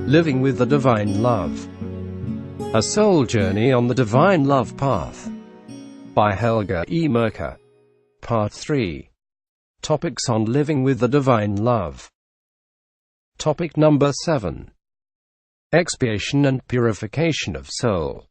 Living with the Divine Love. A Soul Journey on the Divine Love Path. By Helga E. Merker. Part 3. Topics on Living with the Divine Love. Topic number 7. Expiation and Purification of Soul.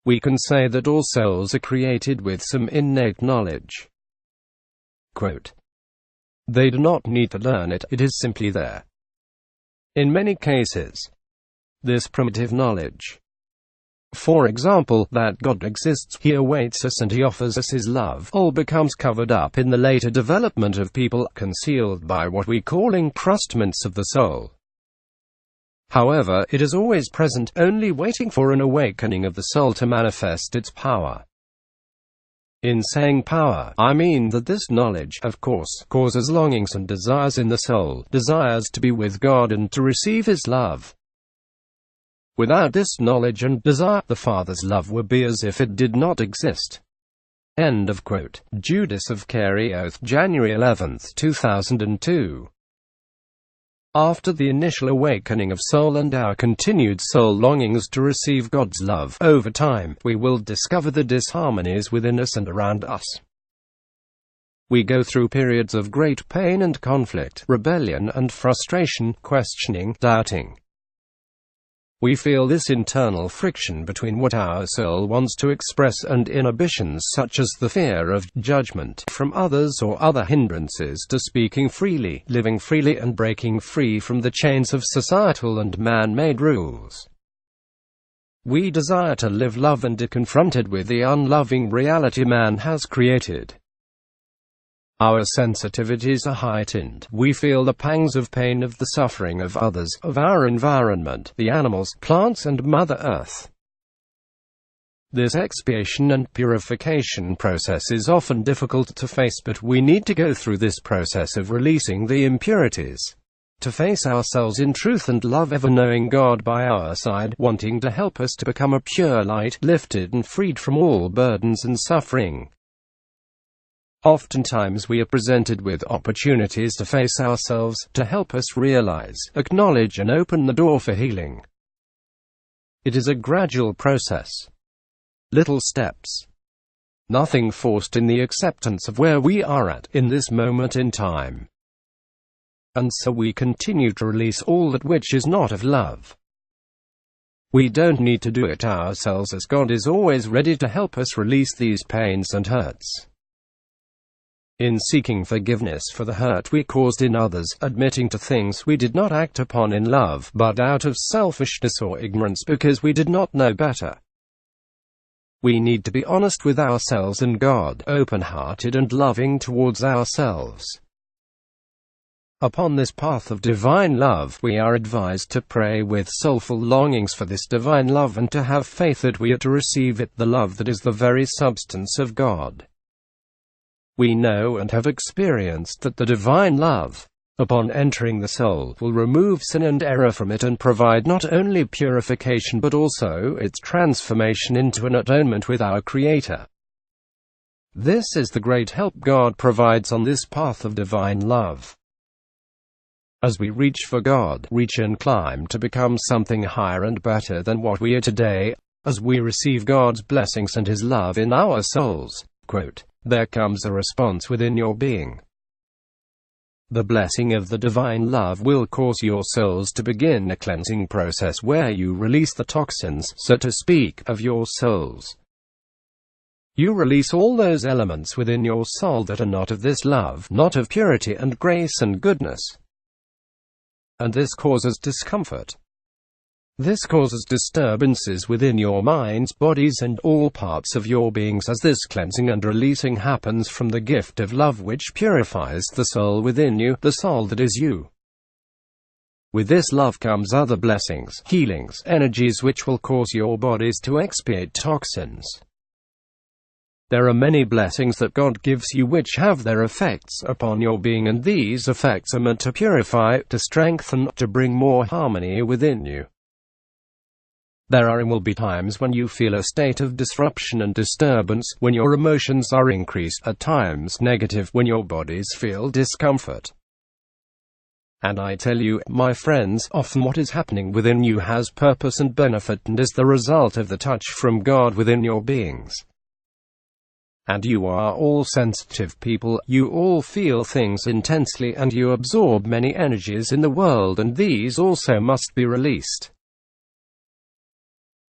We can say that all souls are created with some innate knowledge. Quote, "They do not need to learn it, it is simply there." In many cases, this primitive knowledge, for example, that God exists, He awaits us and He offers us His love, all becomes covered up in the later development of people, concealed by what we call encrustments of the soul. However, it is always present, only waiting for an awakening of the soul to manifest its power. In saying power, I mean that this knowledge, of course, causes longings and desires in the soul, desires to be with God and to receive His love. Without this knowledge and desire, the Father's love would be as if it did not exist. End of quote. Judas of Carey Oath, January 11, 2002. After the initial awakening of soul and our continued soul longings to receive God's love, over time, we will discover the disharmonies within us and around us. We go through periods of great pain and conflict, rebellion and frustration, questioning, doubting. We feel this internal friction between what our soul wants to express and inhibitions such as the fear of judgment from others or other hindrances to speaking freely, living freely and breaking free from the chains of societal and man-made rules. We desire to live love and are confronted with the unloving reality man has created. Our sensitivities are heightened. We feel the pangs of pain, of the suffering of others, of our environment, the animals, plants and Mother Earth. This expiation and purification process is often difficult to face, but we need to go through this process of releasing the impurities, to face ourselves in truth and love, ever knowing God by our side, wanting to help us to become a pure light, lifted and freed from all burdens and suffering. Oftentimes we are presented with opportunities to face ourselves, to help us realize, acknowledge and open the door for healing. It is a gradual process. Little steps. Nothing forced, in the acceptance of where we are at, in this moment in time. And so we continue to release all that which is not of love. We don't need to do it ourselves, as God is always ready to help us release these pains and hurts. In seeking forgiveness for the hurt we caused in others, admitting to things we did not act upon in love, but out of selfishness or ignorance because we did not know better. We need to be honest with ourselves and God, open-hearted and loving towards ourselves. Upon this path of divine love, we are advised to pray with soulful longings for this divine love and to have faith that we are to receive it, the love that is the very substance of God. We know and have experienced that the divine love, upon entering the soul, will remove sin and error from it and provide not only purification but also its transformation into an atonement with our Creator. This is the great help God provides on this path of divine love. As we reach for God, reach and climb to become something higher and better than what we are today, as we receive God's blessings and His love in our souls, quote, there comes a response within your being. The blessing of the divine love will cause your souls to begin a cleansing process where you release the toxins, so to speak, of your souls. You release all those elements within your soul that are not of this love, not of purity and grace and goodness. And this causes discomfort. This causes disturbances within your minds, bodies and all parts of your beings as this cleansing and releasing happens from the gift of love which purifies the soul within you, the soul that is you. With this love comes other blessings, healings, energies which will cause your bodies to expiate toxins. There are many blessings that God gives you which have their effects upon your being, and these effects are meant to purify, to strengthen, to bring more harmony within you. There are and will be times when you feel a state of disruption and disturbance, when your emotions are increased, at times negative, when your bodies feel discomfort. And I tell you, my friends, often what is happening within you has purpose and benefit and is the result of the touch from God within your beings. And you are all sensitive people, you all feel things intensely and you absorb many energies in the world, and these also must be released.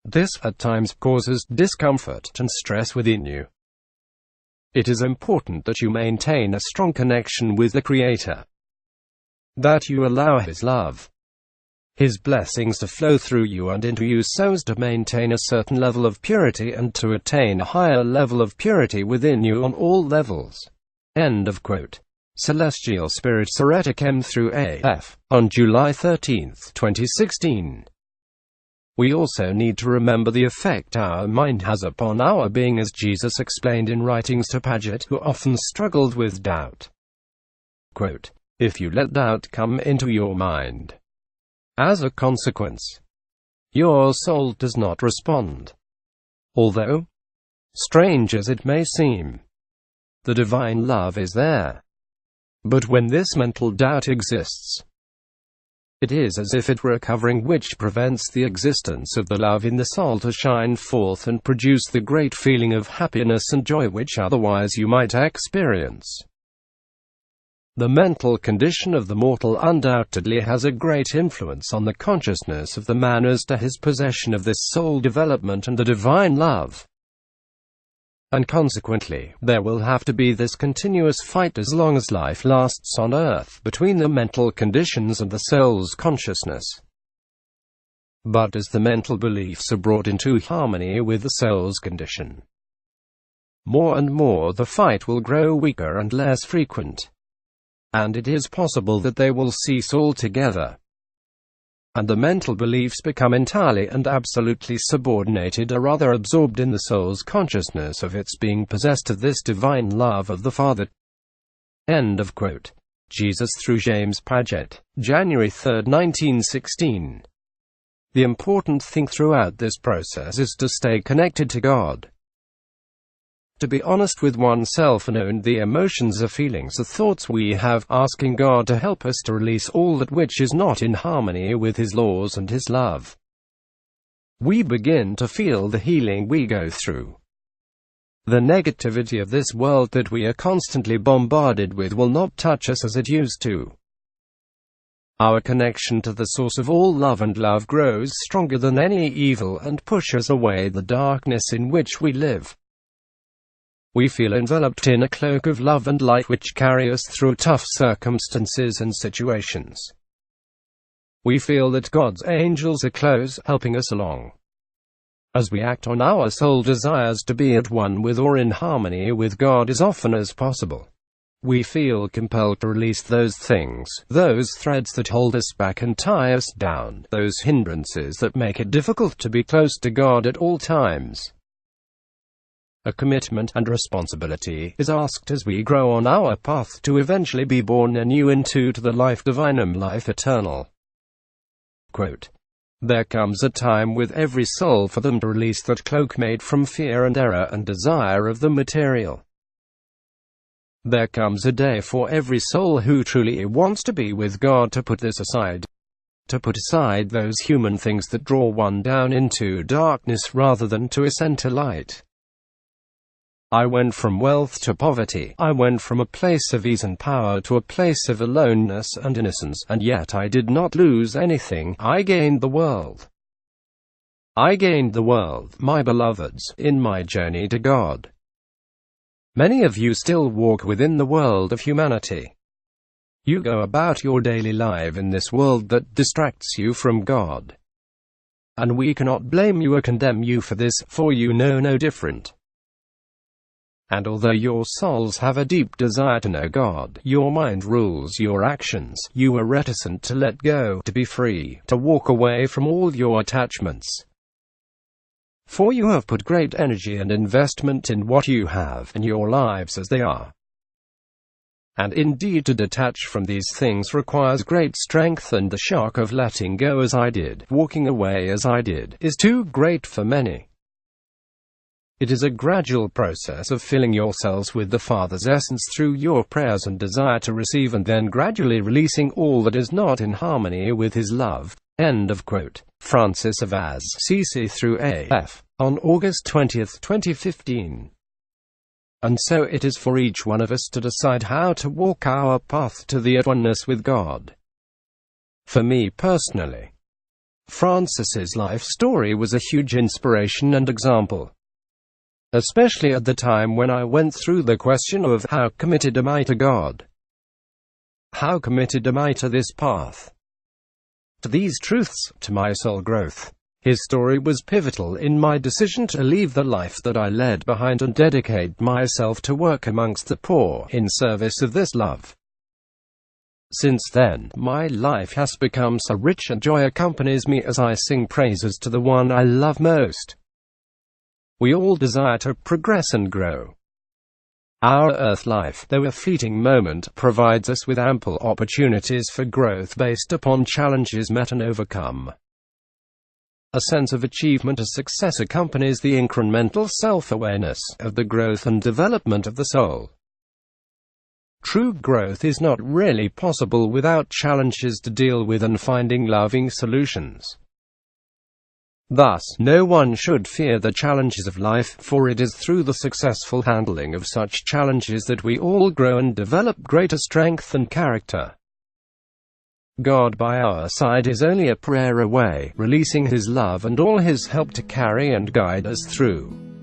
This at times causes discomfort and stress within you. It is important that you maintain a strong connection with the Creator, that you allow His love, His blessings to flow through you and into you so as to maintain a certain level of purity and to attain a higher level of purity within you on all levels." End of quote. Celestial Spirits Heretic M through AF, on July 13, 2016. We also need to remember the effect our mind has upon our being, as Jesus explained in writings to Paget, who often struggled with doubt. Quote, "If you let doubt come into your mind, as a consequence, your soul does not respond. Although, strange as it may seem, the divine love is there. But when this mental doubt exists, it is as if it were a covering which prevents the existence of the love in the soul to shine forth and produce the great feeling of happiness and joy which otherwise you might experience. The mental condition of the mortal undoubtedly has a great influence on the consciousness of the man as to his possession of this soul development and the divine love. And consequently, there will have to be this continuous fight as long as life lasts on earth, between the mental conditions and the soul's consciousness. But as the mental beliefs are brought into harmony with the soul's condition, more and more the fight will grow weaker and less frequent. And it is possible that they will cease altogether, and the mental beliefs become entirely and absolutely subordinated or rather absorbed in the soul's consciousness of its being possessed of this divine love of the Father." End of quote. Jesus through James Paget, January 3, 1916. The important thing throughout this process is to stay connected to God, to be honest with oneself and own the emotions, the feelings, the thoughts we have, asking God to help us to release all that which is not in harmony with His laws and His love. We begin to feel the healing we go through. The negativity of this world that we are constantly bombarded with will not touch us as it used to. Our connection to the source of all love and love grows stronger than any evil and pushes away the darkness in which we live. We feel enveloped in a cloak of love and light which carry us through tough circumstances and situations. We feel that God's angels are close, helping us along. As we act on our soul desires to be at one with or in harmony with God as often as possible, we feel compelled to release those things, those threads that hold us back and tie us down, those hindrances that make it difficult to be close to God at all times. A commitment and responsibility is asked as we grow on our path to eventually be born anew into the life divinum, life eternal. Quote, "There comes a time with every soul for them to release that cloak made from fear and error and desire of the material. There comes a day for every soul who truly wants to be with God to put this aside, to put aside those human things that draw one down into darkness rather than to ascend to light. I went from wealth to poverty. I went from a place of ease and power to a place of aloneness and innocence, and yet I did not lose anything. I gained the world. I gained the world, my beloveds, in my journey to God. Many of you still walk within the world of humanity. You go about your daily life in this world that distracts you from God. And we cannot blame you or condemn you for this, for you know no different. And although your souls have a deep desire to know God, your mind rules your actions. You are reticent to let go, to be free, to walk away from all your attachments. For you have put great energy and investment in what you have, in your lives as they are. And indeed to detach from these things requires great strength, and the shock of letting go as I did, walking away as I did, is too great for many. It is a gradual process of filling yourselves with the Father's essence through your prayers and desire to receive, and then gradually releasing all that is not in harmony with His love." End of quote. Francis of Assisi through AF. On August 20, 2015. And so it is for each one of us to decide how to walk our path to the at-oneness with God. For me personally, Francis's life story was a huge inspiration and example, especially at the time when I went through the question of how committed am I to God? How committed am I to this path? To these truths, to my soul growth. His story was pivotal in my decision to leave the life that I led behind and dedicate myself to work amongst the poor in service of this love. Since then, my life has become so rich, and joy accompanies me as I sing praises to the one I love most. We all desire to progress and grow. Our earth life, though a fleeting moment, provides us with ample opportunities for growth based upon challenges met and overcome. A sense of achievement or success accompanies the incremental self-awareness of the growth and development of the soul. True growth is not really possible without challenges to deal with and finding loving solutions. Thus, no one should fear the challenges of life, for it is through the successful handling of such challenges that we all grow and develop greater strength and character. God by our side is only a prayer away, releasing His love and all His help to carry and guide us through.